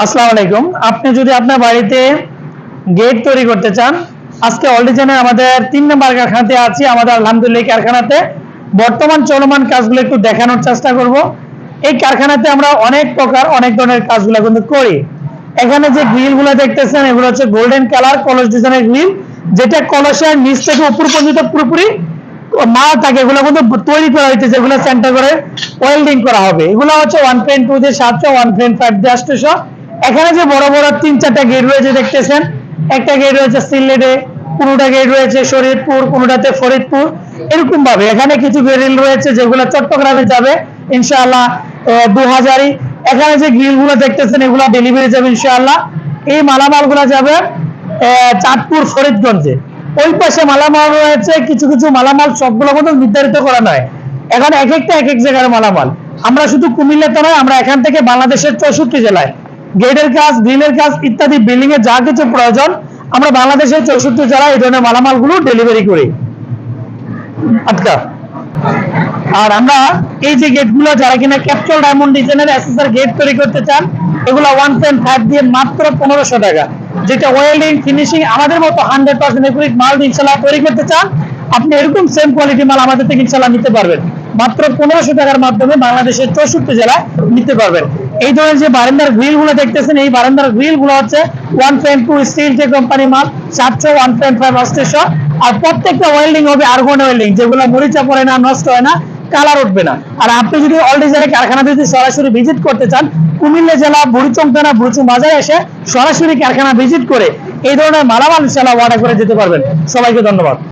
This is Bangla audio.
আসসালামু আলাইকুম। আপনি যদি আপনার বাড়িতে গেট তৈরি করতে চান, আজকে অল ডিজাইনের আমাদের 3 নম্বর কারখানাতে আছি। আমাদের আলহামদুলিল্লাহ এই কারখানাতে বর্তমান চলমান কাজগুলো একটু দেখানোর চেষ্টা করব। এই কারখানাতে আমরা অনেক প্রকার অনেক ধরনের কাজগুলো কিন্তু করি। এখানে যে গ্রিলগুলো দেখতেছেন এগুলো হচ্ছে গোল্ডেন কালার কলস ডিজাইনের গ্রিল, যেটা কলসের নিচ থেকে উপর পর্যন্ত পুরোপুরি মাল থাকে। এগুলো কিন্তু তৈরি করা হয়েছে, যেগুলো সেন্টার করে ওয়েল্ডিং করা হবে। এগুলো হচ্ছে 1.2 দিয়ে 700, 1.5 দিয়ে 800। এখানে যে বড় বড় 3-4টা গেট রয়েছে দেখতেছেন, একটা গেট রয়েছে সিলেটে, কোনোটা গেট রয়েছে শরীয়তপুর, কোনোটাতে ফরিদপুর, এরকম ভাবে এখানে কিছু গ্রিল রয়েছে যেগুলো চট্টগ্রামে যাবে ইনশাআল্লাহ 2000। এখানে যে গ্রিলগুলো দেখতেছেন এগুলো ডেলিভারি যাবে ইনশাআল্লাহ। এই মালামালগুলো যাবে চাঁদপুর ফরিদগঞ্জে। ওই পাশে মালামাল রয়েছে, কিছু কিছু মালামাল সবগুলো কিন্তু নির্ধারিত করা নয়। এখানে এক একটা এক এক জায়গার মালামাল। আমরা শুধু কুমিল্লাতে নয়, আমরা এখান থেকে বাংলাদেশের 64 জেলায় গেটের কাজ, গ্রিলের কাজ ইত্যাদি বিল্ডিং এর যা কিছু প্রয়োজন আমরা বাংলাদেশের 64 জেলায় এই ধরনের মালামালগুলো ডেলিভারি করি। আচ্ছা, আর আমরা এই যে গেটগুলো যারা কিনা ক্যাপসুল ডায়মন্ড ডিজাইনের এসএসআর গেট তৈরি করতে চান, এগুলো 1.5 দিয়ে মাত্র 1500 টাকা, যেটা ওয়েল্ডিং ফিনিশিং আমাদের মতো 100% একুরেট মাল ইনশাআল্লাহ তৈরি করতে চান, আপনি এরকম সেম কোয়ালিটি মাল আমাদের থেকে ইনশাআল্লাহ নিতে পারবেন। মাত্র 1500 টাকার মাধ্যমে বাংলাদেশের 64 জেলায় নিতে পারবেন। এই ধরনের যে বারান্দার গ্রিল গুলো দেখতেছেন, এই বারান্দার গ্রিল গুলো হচ্ছে 1.2 স্টিল যে কোম্পানি মাল, 700, 1.5 800। আর প্রত্যেকটা ওয়েল্ডিং হবে আর্গন ওয়েল্ডিং, যেগুলো মরিচা পড়ে না, নষ্ট হয় না, কালার উঠবে না। আর আপনি যদি অল ডিজাইনের কারখানা যদি সরাসরি ভিজিট করতে চান, কুমিল্লা জেলা বুড়িচং থানা বুড়িচং বাজারে এসে সরাসরি কারখানা ভিজিট করে এই ধরনের মালামাল ইনশাআল্লাহ অর্ডার করে যেতে পারবেন। সবাইকে ধন্যবাদ।